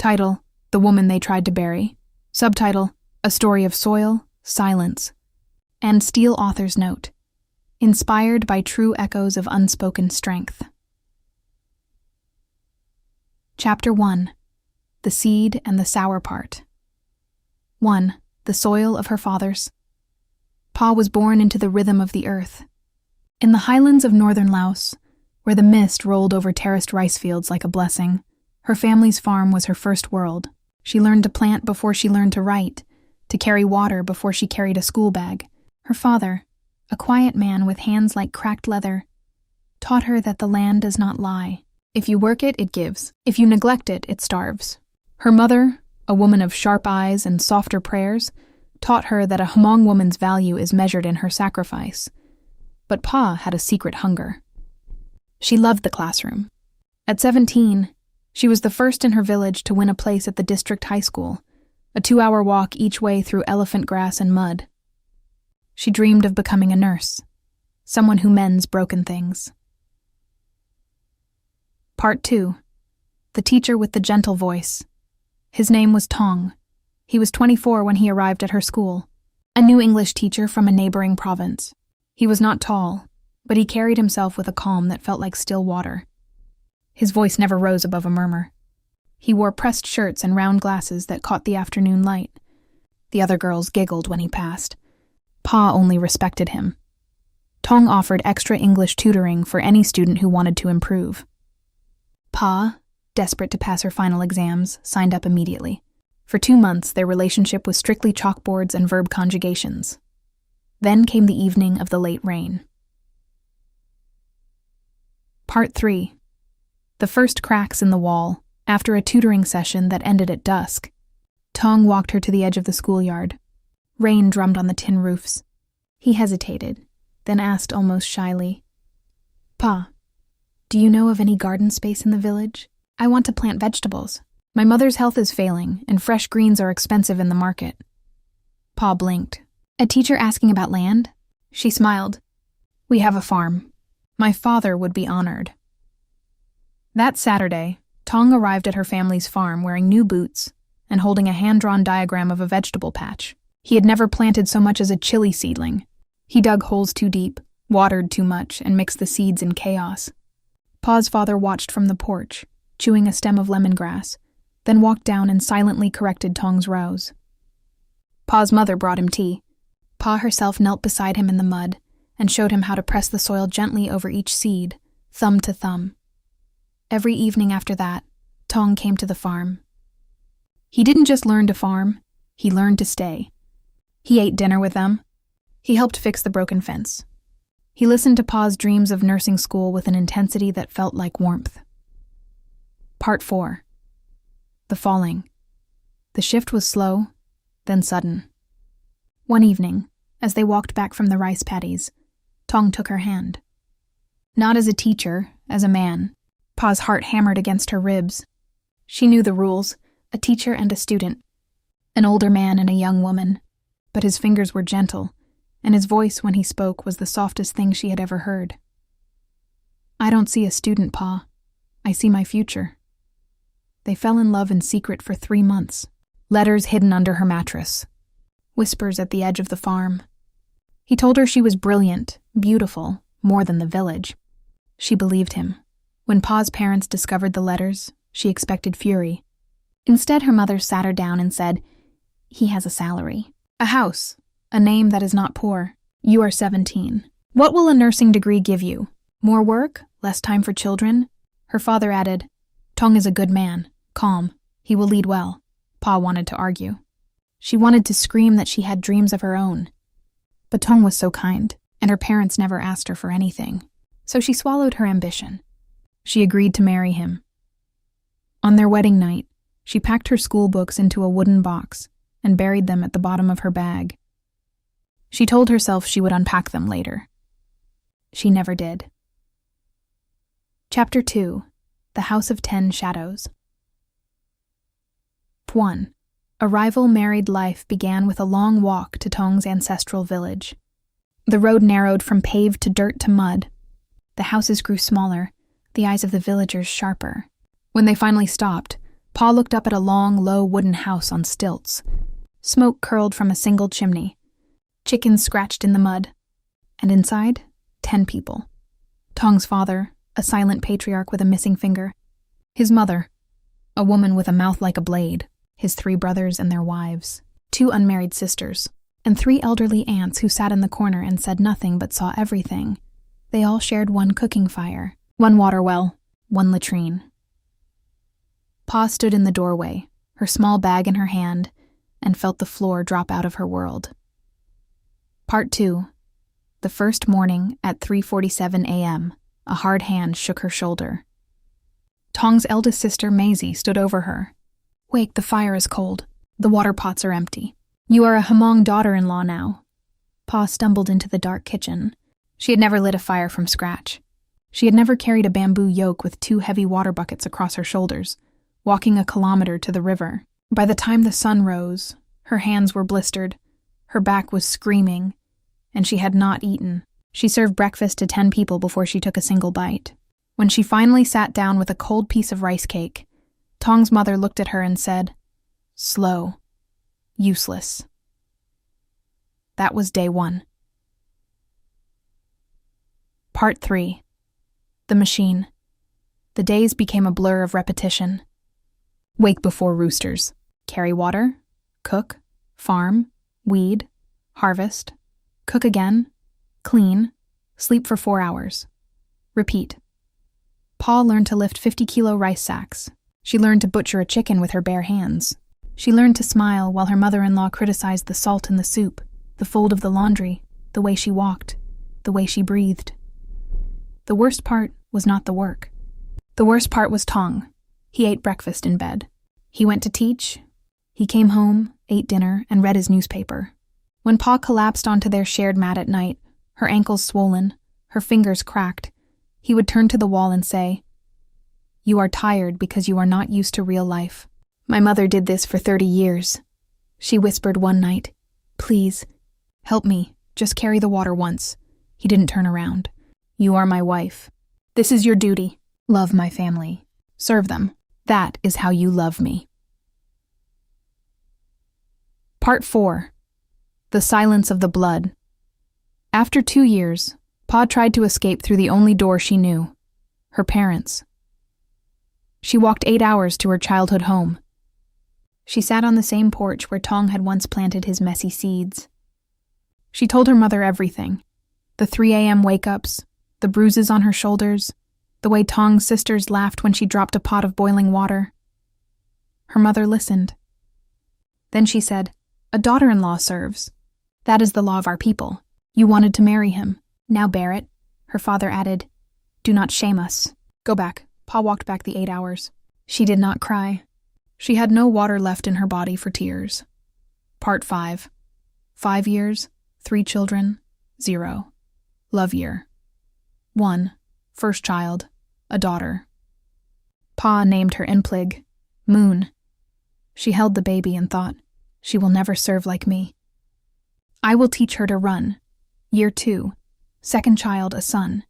Title: The Woman They Tried to Bury. Subtitle: A Story of Soil, Silence. And Steele author's note: Inspired by true echoes of unspoken strength. Chapter 1. The Seed and the Sour Part. 1. The Soil of Her Fathers. Pa was born into the rhythm of the earth. In the highlands of northern Laos, where the mist rolled over terraced rice fields like a blessing, her family's farm was her first world. She learned to plant before she learned to write, to carry water before she carried a school bag. Her father, a quiet man with hands like cracked leather, taught her that the land does not lie. If you work it, it gives. If you neglect it, it starves. Her mother, a woman of sharp eyes and softer prayers, taught her that a Hmong woman's value is measured in her sacrifice. But Pa had a secret hunger. She loved the classroom. At 17, she was the first in her village to win a place at the district high school, a 2-hour walk each way through elephant grass and mud. She dreamed of becoming a nurse, someone who mends broken things. Part 2. The Teacher with the Gentle Voice. His name was Tong. He was 24 when he arrived at her school, a new English teacher from a neighboring province. He was not tall, but he carried himself with a calm that felt like still water. His voice never rose above a murmur. He wore pressed shirts and round glasses that caught the afternoon light. The other girls giggled when he passed. Pa only respected him. Tong offered extra English tutoring for any student who wanted to improve. Pa, desperate to pass her final exams, signed up immediately. For 2 months, their relationship was strictly chalkboards and verb conjugations. Then came the evening of the late rain. Part 3. The first cracks in the wall, after a tutoring session that ended at dusk. Tong walked her to the edge of the schoolyard. Rain drummed on the tin roofs. He hesitated, then asked almost shyly, "Pa, do you know of any garden space in the village? I want to plant vegetables. My mother's health is failing, and fresh greens are expensive in the market." Pa blinked. "A teacher asking about land?" She smiled. "We have a farm. My father would be honored." That Saturday, Tong arrived at her family's farm wearing new boots and holding a hand-drawn diagram of a vegetable patch. He had never planted so much as a chili seedling. He dug holes too deep, watered too much, and mixed the seeds in chaos. Pa's father watched from the porch, chewing a stem of lemongrass, then walked down and silently corrected Tong's rows. Pa's mother brought him tea. Pa herself knelt beside him in the mud and showed him how to press the soil gently over each seed, thumb to thumb. Every evening after that, Tong came to the farm. He didn't just learn to farm, he learned to stay. He ate dinner with them. He helped fix the broken fence. He listened to Pa's dreams of nursing school with an intensity that felt like warmth. Part 4. The Falling. The shift was slow, then sudden. One evening, as they walked back from the rice paddies, Tong took her hand. Not as a teacher, as a man. Pa's heart hammered against her ribs. She knew the rules, a teacher and a student, an older man and a young woman, but his fingers were gentle, and his voice when he spoke was the softest thing she had ever heard. "I don't see a student, Pa. I see my future." They fell in love in secret for 3 months, letters hidden under her mattress, whispers at the edge of the farm. He told her she was brilliant, beautiful, more than the village. She believed him. When Pa's parents discovered the letters, she expected fury. Instead, her mother sat her down and said, "He has a salary, a house, a name that is not poor. You are 17. What will a nursing degree give you? More work? Less time for children?" Her father added, "Tong is a good man, calm. He will lead well." Pa wanted to argue. She wanted to scream that she had dreams of her own. But Tong was so kind, and her parents never asked her for anything, so she swallowed her ambition. She agreed to marry him. On their wedding night, she packed her school books into a wooden box and buried them at the bottom of her bag. She told herself she would unpack them later. She never did. Chapter 2. The House of 10 Shadows. 1. A rival married life began with a long walk to Tong's ancestral village. The road narrowed from paved to dirt to mud. The houses grew smaller, the eyes of the villagers sharper. When they finally stopped, Pa looked up at a long, low wooden house on stilts. Smoke curled from a single chimney. Chickens scratched in the mud. And inside, 10 people. Tong's father, a silent patriarch with a missing finger. His mother, a woman with a mouth like a blade. His 3 brothers and their wives. 2 unmarried sisters. And 3 elderly aunts who sat in the corner and said nothing but saw everything. They all shared one cooking fire, 1 water well, 1 latrine. Pa stood in the doorway, her small bag in her hand, and felt the floor drop out of her world. Part 2. The first morning at 3:47 a.m., a hard hand shook her shoulder. Tong's eldest sister, Maisie, stood over her. "Wake, the fire is cold. The water pots are empty. You are a Hmong daughter-in-law now." Pa stumbled into the dark kitchen. She had never lit a fire from scratch. She had never carried a bamboo yoke with 2 heavy water buckets across her shoulders, walking a kilometer to the river. By the time the sun rose, her hands were blistered, her back was screaming, and she had not eaten. She served breakfast to 10 people before she took a single bite. When she finally sat down with a cold piece of rice cake, Tong's mother looked at her and said, "Slow. Useless." That was day 1. Part 3. The machine. The days became a blur of repetition. Wake before roosters. Carry water. Cook. Farm. Weed. Harvest. Cook again. Clean. Sleep for 4 hours. Repeat. Pa learned to lift 50-kilo rice sacks. She learned to butcher a chicken with her bare hands. She learned to smile while her mother-in-law criticized the salt in the soup, the fold of the laundry, the way she walked, the way she breathed. The worst part was not the work. The worst part was Tong. He ate breakfast in bed. He went to teach. He came home, ate dinner, and read his newspaper. When Pa collapsed onto their shared mat at night, her ankles swollen, her fingers cracked, he would turn to the wall and say, "You are tired because you are not used to real life. My mother did this for 30 years. She whispered one night, 'Please, help me, just carry the water once.' He didn't turn around. 'You are my wife. This is your duty. Love my family. Serve them. That is how you love me.'" Part 4. The silence of the blood. After 2 years, Pa tried to escape through the only door she knew, her parents. She walked 8 hours to her childhood home. She sat on the same porch where Tong had once planted his messy seeds. She told her mother everything, the 3 a.m. wake-ups, the bruises on her shoulders, the way Tong's sisters laughed when she dropped a pot of boiling water. Her mother listened. Then she said, "A daughter-in-law serves. That is the law of our people. You wanted to marry him. Now bear it." Her father added, "Do not shame us. Go back." Pa walked back the 8 hours. She did not cry. She had no water left in her body for tears. Part 5. 5 years, 3 children, 0. Love year. 1. First child, a daughter. Pa named her nplog, Moon. She held the baby and thought, "She will never serve like me. I will teach her to run." Year 2. Second child, a son.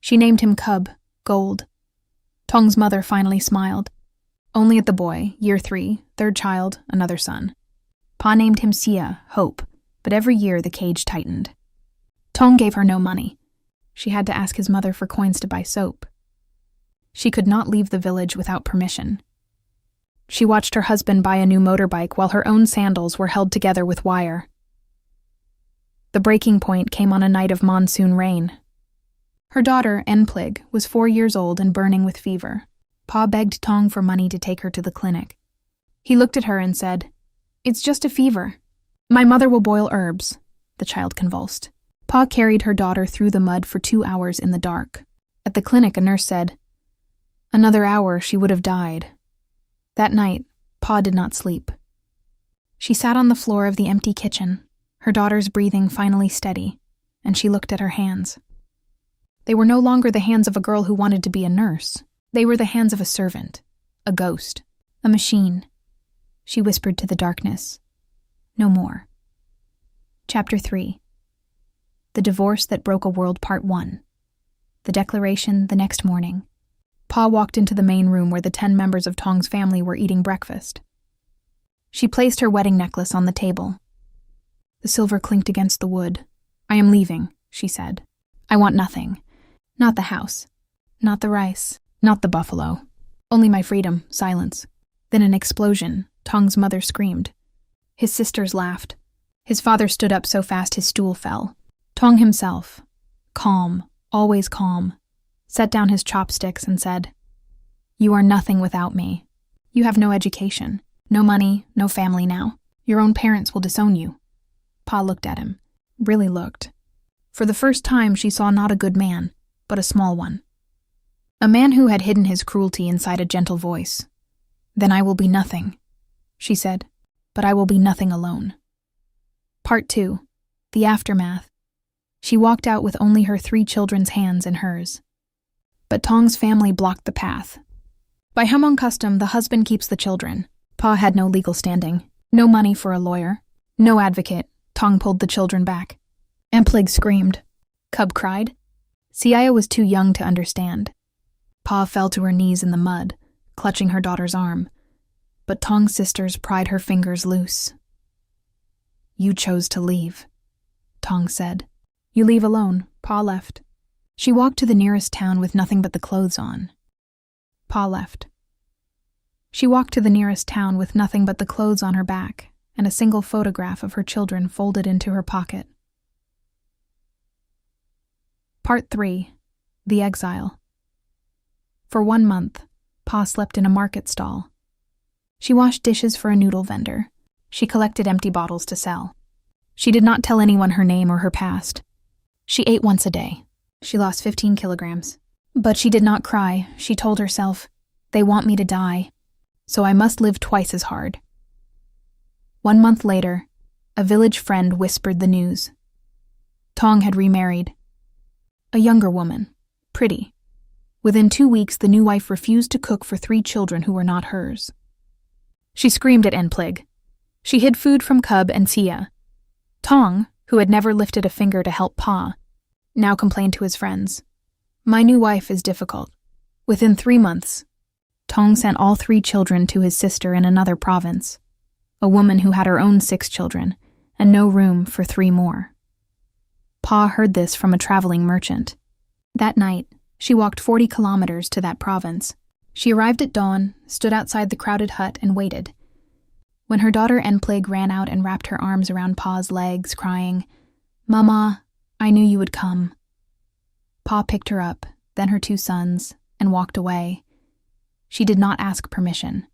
She named him Cub, Gold. Tong's mother finally smiled. Only at the boy, year 3, third child, another son. Pa named him Qhia, Hope, but every year the cage tightened. Tong gave her no money. She had to ask his mother for coins to buy soap. She could not leave the village without permission. She watched her husband buy a new motorbike while her own sandals were held together with wire. The breaking point came on a night of monsoon rain. Her daughter, nplog, was 4 years old and burning with fever. Pa begged Tong for money to take her to the clinic. He looked at her and said, "It's just a fever. My mother will boil herbs." The child convulsed. Pa carried her daughter through the mud for 2 hours in the dark. At the clinic, a nurse said, "Another hour, she would have died." That night, Pa did not sleep. She sat on the floor of the empty kitchen, her daughter's breathing finally steady, and she looked at her hands. They were no longer the hands of a girl who wanted to be a nurse. They were the hands of a servant, a ghost, a machine. She whispered to the darkness, "No more." Chapter 3. The Divorce That Broke a World Part 1. The declaration the next morning. Pa walked into the main room where the 10 members of Tong's family were eating breakfast. She placed her wedding necklace on the table. The silver clinked against the wood. "I am leaving," she said. "I want nothing. Not the house. Not the rice. Not the buffalo. Only my freedom, silence." Then an explosion. Tong's mother screamed. His sisters laughed. His father stood up so fast his stool fell. Tong himself, calm, always calm, set down his chopsticks and said, "You are nothing without me. You have no education, no money, no family now. Your own parents will disown you." Pa looked at him, really looked. For the first time she saw not a good man, but a small one. A man who had hidden his cruelty inside a gentle voice. "Then I will be nothing," she said, "but I will be nothing alone." Part 2. The aftermath. She walked out with only her 3 children's hands in hers. But Tong's family blocked the path. By Hmong custom, the husband keeps the children. Pa had no legal standing, no money for a lawyer, no advocate. Tong pulled the children back. nplog screamed. Cub cried. Qhia was too young to understand. Pa fell to her knees in the mud, clutching her daughter's arm. But Tong's sisters pried her fingers loose. "You chose to leave," Tong said. "You leave alone." Pa left. She walked to the nearest town with nothing but the clothes on. Pa left. She walked to the nearest town with nothing but the clothes on her back and a single photograph of her children folded into her pocket. Part 3. The exile. For 1 month, Pa slept in a market stall. She washed dishes for a noodle vendor. She collected empty bottles to sell. She did not tell anyone her name or her past. She ate once a day. She lost 15 kilograms. But she did not cry. She told herself, "They want me to die, so I must live twice as hard." 1 month later, a village friend whispered the news. Tong had remarried. A younger woman, pretty. Within 2 weeks, the new wife refused to cook for 3 children who were not hers. She screamed at nplog. She hid food from Cub and Qhia. Tong, who had never lifted a finger to help Pa, now complained to his friends. "My new wife is difficult." Within 3 months, Tong sent all 3 children to his sister in another province, a woman who had her own 6 children and no room for 3 more. Pa heard this from a traveling merchant. That night, she walked 40 kilometers to that province. She arrived at dawn, stood outside the crowded hut, and waited. When her daughter nplog ran out and wrapped her arms around Pa's legs, crying, "Mama, I knew you would come." Pa picked her up, then her 2 sons, and walked away. She did not ask permission.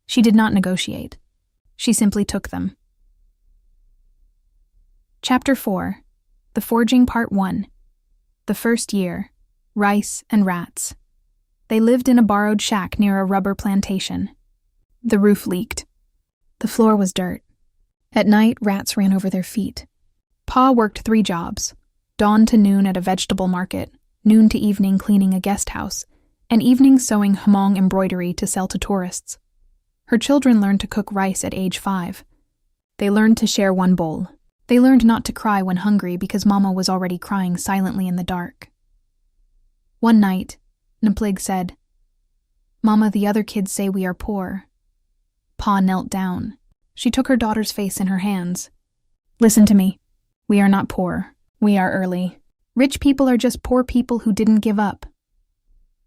She did not negotiate. She simply took them. Chapter 4. The Forging Part 1. The first year. Rice and rats. They lived in a borrowed shack near a rubber plantation. The roof leaked. The floor was dirt. At night, rats ran over their feet. Pa worked 3 jobs, dawn to noon at a vegetable market, noon to evening cleaning a guest house, and evening sewing Hmong embroidery to sell to tourists. Her children learned to cook rice at age 5. They learned to share 1 bowl. They learned not to cry when hungry because Mama was already crying silently in the dark. One night, nplog said, "Mama, the other kids say we are poor." Pa knelt down. She took her daughter's face in her hands. "Listen to me. We are not poor. We are early. Rich people are just poor people who didn't give up."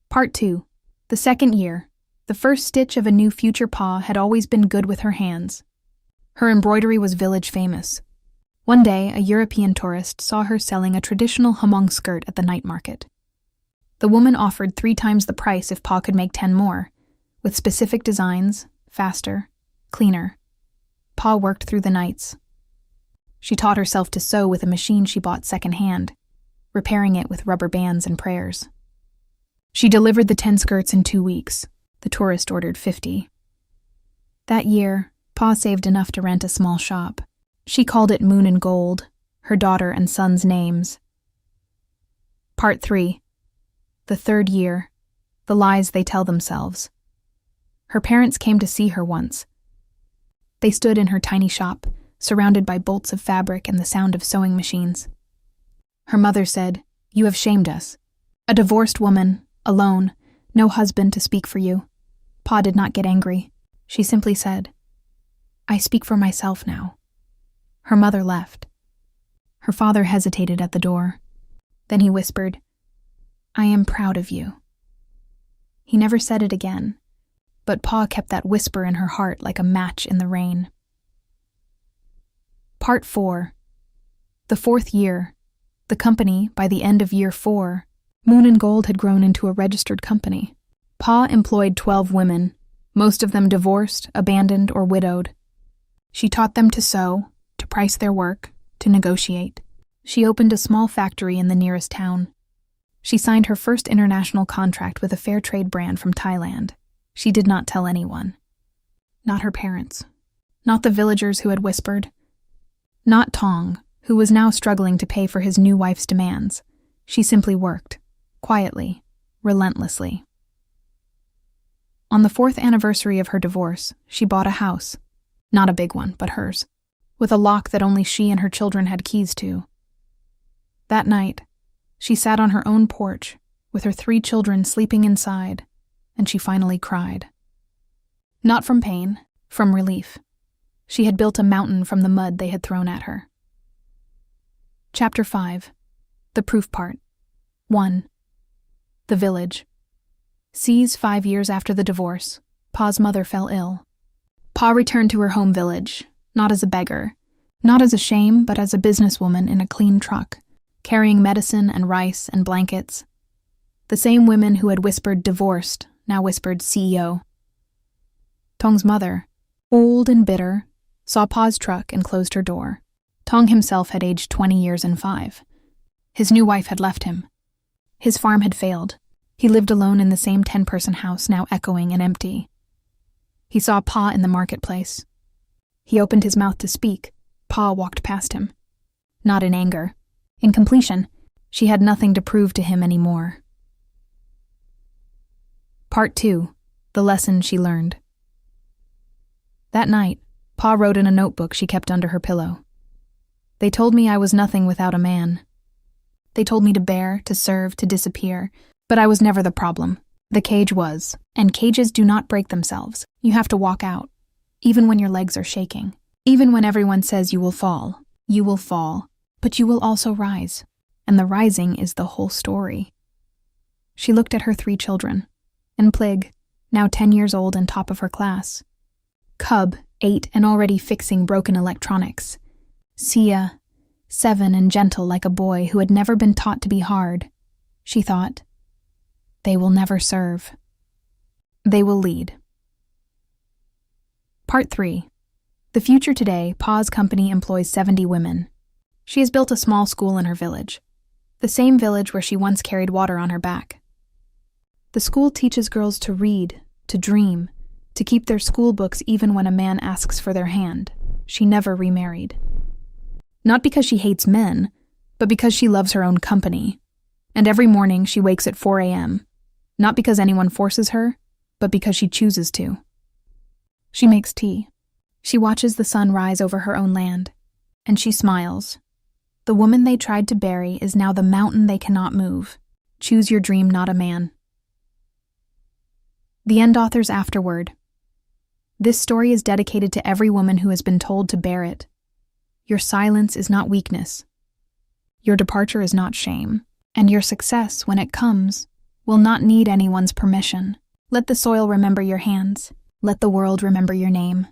Part 2. The second year. The first stitch of a new future Pa had always been good with her hands. Her embroidery was village famous. One day, a European tourist saw her selling a traditional Hmong skirt at the night market. The woman offered 3 times the price if Pa could make 10 more, with specific designs, faster, cleaner. Pa worked through the nights. She taught herself to sew with a machine she bought secondhand, repairing it with rubber bands and prayers. She delivered the 10 skirts in 2 weeks. The tourist ordered 50. That year, Pa saved enough to rent a small shop. She called it Moon and Gold, her daughter and son's names. Part 3. The third year. The lies they tell themselves. Her parents came to see her once. They stood in her tiny shop, surrounded by bolts of fabric and the sound of sewing machines. Her mother said, "You have shamed us." A divorced woman, alone, No husband to speak for you. Pa did not get angry. She simply said, I speak for myself now. Her mother left. Her father hesitated at the door. Then he whispered, I am proud of you. He never said it again, but Pa kept that whisper in her heart like a match in the rain. Part 4. The 4th year. The company, by the end of year 4, Moon and Gold had grown into a registered company. Pa employed 12 women, most of them divorced, abandoned, or widowed. She taught them to sew, to price their work, to negotiate. She opened a small factory in the nearest town. She signed her first international contract with a fair trade brand from Thailand. She did not tell anyone. Not her parents. Not the villagers who had whispered. Not Tong, who was now struggling to pay for his new wife's demands. She simply worked, quietly, relentlessly. On the 4th anniversary of her divorce, she bought a house. Not a big one, but hers, with a lock that only she and her children had keys to. That night, she sat on her own porch, with her 3 children sleeping inside, and she finally cried. Not from pain, from relief. She had built a mountain from the mud they had thrown at her. Chapter 5. The proof part. 1. The village. C's 5 years after the divorce, Pa's mother fell ill. Pa returned to her home village, not as a beggar, not as a shame, but as a businesswoman in a clean truck, carrying medicine and rice and blankets. The same women who had whispered divorced now whispered CEO. Tong's mother, old and bitter, saw Pa's truck and closed her door. Tong himself had aged 20 years and 5. His new wife had left him. His farm had failed. He lived alone in the same 10-person house, now echoing and empty. He saw Pa in the marketplace. He opened his mouth to speak. Pa walked past him. Not in anger. In completion, she had nothing to prove to him anymore. Part 2. The lesson she learned. That night, Pa wrote in a notebook she kept under her pillow. They told me I was nothing without a man. They told me to bear, to serve, to disappear, but I was never the problem. The cage was, and cages do not break themselves. You have to walk out, even when your legs are shaking. Even when everyone says you will fall, but you will also rise, and the rising is the whole story. She looked at her 3 children, nplog, now 10 years old and top of her class. Khaub, 8 and already fixing broken electronics. Qhia, 7 and gentle like a boy who had never been taught to be hard. She thought, they will never serve. They will lead. Part 3. The future today, Pa's company employs 70 women. She has built a small school in her village, the same village where she once carried water on her back. The school teaches girls to read, to dream, to keep their school books even when a man asks for their hand. She never remarried. Not because she hates men, but because she loves her own company. And every morning she wakes at 4 a.m., not because anyone forces her, but because she chooses to. She makes tea. She watches the sun rise over her own land, and she smiles. The woman they tried to bury is now the mountain they cannot move. Choose your dream, not a man. The end author's afterword. This story is dedicated to every woman who has been told to bear it. Your silence is not weakness. Your departure is not shame. And your success, when it comes, will not need anyone's permission. Let the soil remember your hands. Let the world remember your name.